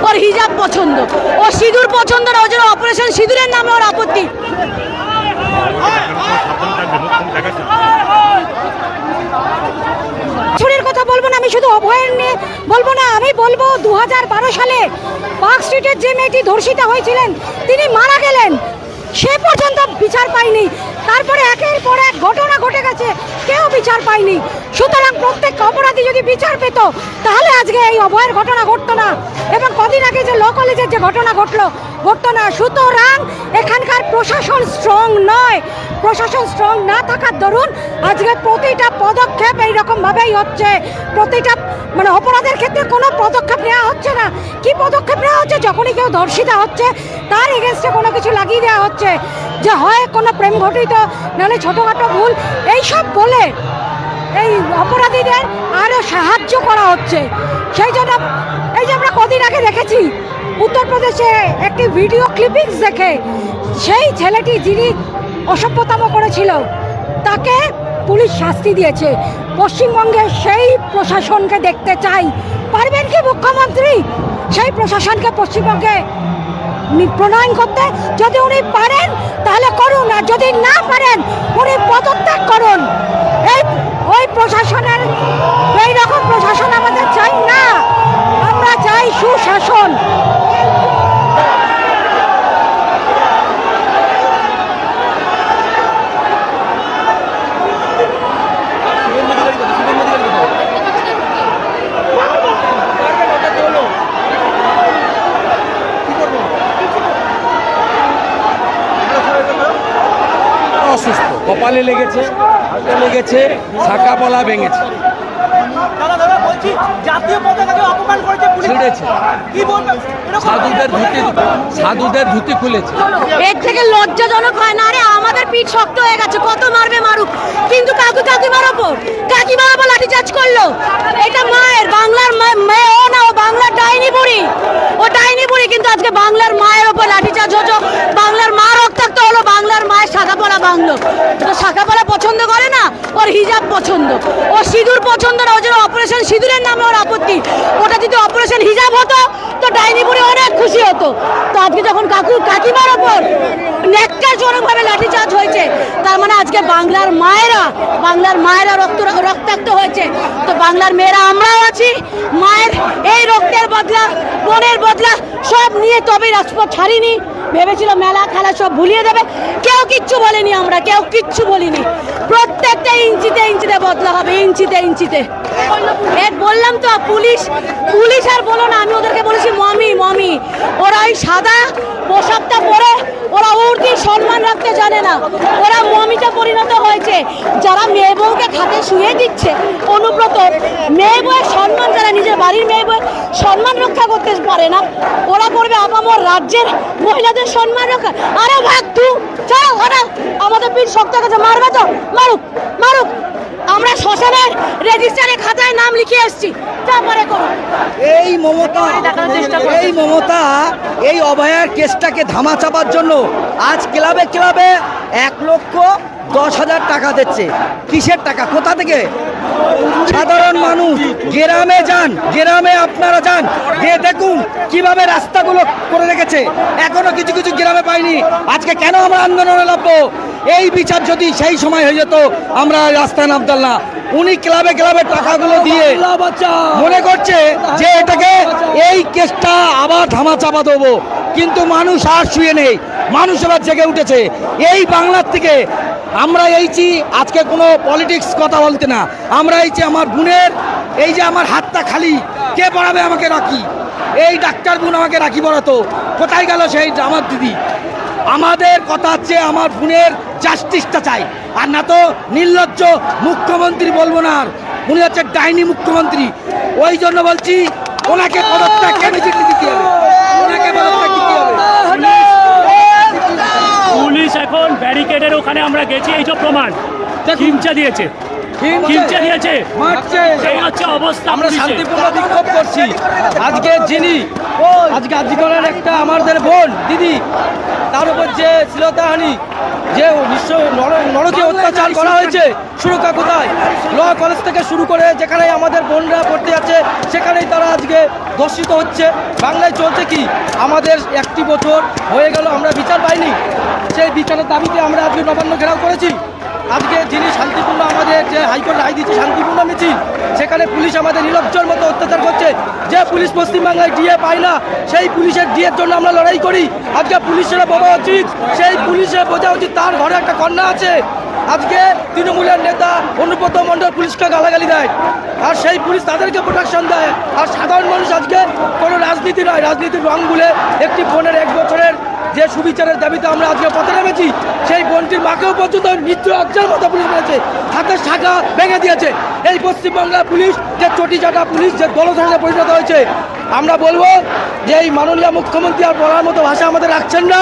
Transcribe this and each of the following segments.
ওর হিজাব পছন্দ, ও সিঁদুর পছন্দ না, ওর জন্য অপারেশন সিঁদুরের নামে ওর আপত্তি। ছুরির কথা বলবো না, আমি শুধু অভয়ের নিয়ে বলবো না, আমি বলবো 2012 সালে পার্ক স্ট্রিটের যে মেয়েটি ধর্ষিতা হয়েছিলেন তিনি মারা গেলেন, সে পর্যন্ত বিচার পায়নি। তারপরে একের পর এক ঘটনা ঘটে গেছে, কেউ বিচার পায়নি। সুতরাং প্রত্যেক অপরাধী যদি বিচার পেত তাহলে আজকে এই অভয়ের ঘটনা ঘটতো না, এবং কদিন আগে যে ল কলেজের যে ঘটনা ঘটতো না। সুতরাং এখানকার প্রশাসন স্ট্রং নয়, প্রশাসন স্ট্রং না থাকার দরুন আজকে প্রতিটা পদক্ষেপ এইরকমভাবেই হচ্ছে। প্রতিটা মানে অপরাধের ক্ষেত্রে কোনো পদক্ষেপ নেওয়া হচ্ছে না। কি পদক্ষেপ নেওয়া হচ্ছে? যখনই কেউ ধর্ষিতা হচ্ছে তার এগেনস্টে কোনো কিছু লাগিয়ে দেওয়া হচ্ছে, যে হয় কোনো প্রেম ঘটিত, নাহলে ছোটোখাটো ভুল, এইসব বলে এই অপরাধীদের আরও সাহায্য করা হচ্ছে। সেই জন্য এই যে আমরা কদিন আগে দেখেছি উত্তরপ্রদেশে একটি ভিডিও ক্লিপিংস দেখে সেই ছেলেটি যিনি অসভ্যতম করেছিল তাকে পুলিশ শাস্তি দিয়েছে। পশ্চিমবঙ্গের সেই প্রশাসনকে দেখতে চাই। পারবেন কি মুখ্যমন্ত্রী সেই প্রশাসনকে পশ্চিমবঙ্গে প্রণয়ন করতে? যদি উনি পারেন তাহলে করুন, আর যদি না পারেন উনি পদত্যাগ করুন। ওই প্রশাসনের এইরকম প্রশাসন আমাদের চাই না, আমরা চাই সুশাসন। অসুস্থ, কপালে লেগেছে, হাতে লেগেছে, শাখা পলা ভেঙেছে, ছিঁড়েছে, সাধুদের ধুতি খুলেছে। এর থেকে লজ্জাজনক হয় না? আরে আমাদের পিঠ শক্ত হয়ে গেছে, কত মারবে মারুক, কিন্তু কাকিমার ওপর লাঠিচার্জ করলো। এটা মায়ের, বাংলার মেয়ে ও না, ও বাংলার ডাইনি বুড়ি, ও ডাইনি বুড়ি, কিন্তু আজকে বাংলার মায়ের ওপর লাঠিচার্জ হচ্ছে। বাংলার মা রক্তাক্ত হলো, বাংলার মায়ের শাখাপলা ভাঙলো। তো শাখাপলা পছন্দ করে না, ওর হিজাব পছন্দ, ও সিঁদুর পছন্দ না, ওর জন্য অপারেশন সিঁদুরের নামে ওর আপত্তি। ওটা যদি অপারেশন হিজাব হতো তো ডাইনি বুড়ি অনেক খুশি হতো। তো আজকে যখন কাকিমার ওপর ন্যাক্কারজনকভাবে লাঠিচার্জ হয়েছে, তার মানে আজকে বাংলার মায়েরা রক্তাক্ত হয়েছে। তো বাংলার মেয়েরা আমরাও আছি, মায়ের এই রক্তের বদলা, বোনের বদলা সব নিয়ে তবে রাজপথ ছাড়িনি। ভেবেছিল মেলা খেলা সব ভুলিয়ে দেবে, কেউ কিচ্ছু বলেনি, আমরা কেউ কিচ্ছু বলিনি। প্রত্যেকটা ইঞ্চিতে বদলা হবে, ইঞ্চিতে। বললাম তো, পুলিশ আর বলো না, আমি ওদেরকে বলেছি মমি। ওরা ওই সাদা পোশাকটা পরে ওরা উর্দি সম্মান রাখতে জানে না, ওরা মমিতে পরিণত হয়েছে। যারা মেয়ে বউকে খাতে শুয়ে দিচ্ছে, অনুব্রত মেয়ে বউয়ের সম্মান, যারা নিজের বাড়ির মেয়ে বউয়ের সম্মান রক্ষা করতে পারে না, ওরা করবে আপামর রাজ্যের মহিলাদের সম্মান রক্ষা। আরে ভাগ তু, চলো হঠাৎ আমাদের পিঠ শক্ত গেছে, মারবে তো মারুক। আমরা শ্মশানের রেজিস্টারে খাতায় নাম লিখে এসেছি, তারপরে করুন। এই মমতা এই অভয়ার কেসটাকে ধামাচাপার জন্য আজ ক্লাবে 1,10,000 টাকা দিচ্ছে। কিসের টাকা? কোথা থেকে? সাধারণ মানুষ গ্রামে আপনারা যান, গিয়ে দেখুন কিভাবে রাস্তাগুলো করে রেখেছে। এখনো কিছু গ্রামে পাইনি। আজকে কেন আমরা আন্দোলনে নামবো? এই বিচার যদি সেই সময় হয়ে যেত আমরা রাস্তায় নামতাম না। উনি ক্লাবে টাকাগুলো দিয়ে মনে করছে যে এটাকে এই কেসটা আবার ধামাচাপা দেবো, কিন্তু মানুষ আর শুয়ে নেই, মানুষ এবার জেগে উঠেছে। এই বাংলার থেকে আমরা এইছি আজকে কোনো পলিটিক্স কথা বলতে না, আমরা এইছি আমার বোনের, এই যে আমার হাতটা খালি, কে পড়াবে আমাকে রাখি? এই ডাক্তার বোন আমাকে রাখি পড়াতো, কোথায় গেল সেই আমার দিদি? আমাদের কথা হচ্ছে আমার বোনের জাস্টিসটা চাই, আর না তো নির্লজ্জ মুখ্যমন্ত্রী বলবো না, আর উনি হচ্ছে ডাইনি মুখ্যমন্ত্রী। ওই জন্য বলছি ওনাকে পদত্যাগ দিতে হবে, ওনাকে পদত্যাগ দিতে হবে। পুলিশ এখন ব্যারিকেডের ওখানে আমরা গেছি, এই যে প্রমাণ হিংসা দিয়েছে, সেই হচ্ছে অবস্থা। আমরা শান্তিপূর্ণ বিক্ষোভ করছি। আজকে যিনি আজকে আজিকরের একটা আমাদের বোন দিদি, তার উপর যে শ্লীলতাহানি, যে নরকে অত্যাচার করা হয়েছে, সুরক্ষা কোথায়? ল কলেজ থেকে শুরু করে যেখানে আমাদের বোনরা পড়তে যাচ্ছে সেখানেই তারা আজকে ধর্ষিত হচ্ছে। বাংলায় চলছে কি? আমাদের 1টি বছর হয়ে গেল আমরা বিচার পাইনি। সেই বিচারের দাবিতে আমরা আজকে নবান্ন ঘেরাও করেছি। আজকে যিনি শান্তিপূর্ণ আমাদের যে হাইকোর্ট রায় দিচ্ছে শান্তিপূর্ণ মিছিল, সেখানে পুলিশ আমাদের নির্লজ্জর মতো অত্যাচার করছে। যে পুলিশ পশ্চিমবাংলায় ডিএ পায় না, সেই পুলিশের ডিএর জন্য আমরা লড়াই করি। আজকে পুলিশেরা বোঝা উচিত, সেই পুলিশের বোঝা উচিত তার ঘরে একটা কন্যা আছে। আজকে তৃণমূলের নেতা অনুব্রত মণ্ডল পুলিশকে গালাগালি দেয়, আর সেই পুলিশ তাদেরকে প্রোটেকশন দেয়। আর সাধারণ মানুষ আজকে কোনো রাজনীতি নয়, রাজনীতির রং বলে একটি বোনের 1 বছরের যে সুবিচারের দাবিতে আমরা আজকে পথে নেমেছি, সেই বোনটির মাকেও পর্যন্ত মৃত্যু অজ্ঞার মতো পুলিশ মেরেছে, হাতের শাখা ভেঙে দিয়েছে। এই পশ্চিমবাংলার পুলিশ যে চটিচাটা পুলিশ, যে দলধারণে পরিণত হয়েছে। আমরা বলবো যে এই মাননীয় মুখ্যমন্ত্রী আর বলার মতো ভাষা আমাদের রাখছেন না,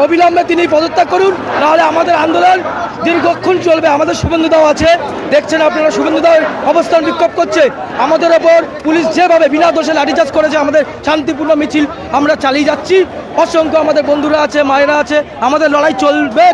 অবিলম্বে তিনি পদত্যাগ করুন, নাহলে আমাদের আন্দোলন দীর্ঘক্ষণ চলবে। আমাদের শুভেন্দু দাও আছে, দেখছেন আপনারা, শুভেন্দু দাও অবস্থান বিক্ষোভ করছে। আমাদের ওপর পুলিশ যেভাবে বিনা দোষে লাঠিচার্জ করেছে, আমাদের শান্তিপূর্ণ মিছিল আমরা চালিয়ে যাচ্ছি। অসংখ্য আমাদের বন্ধুরা আছে, মায়েরা আছে, আমাদের লড়াই চলবে।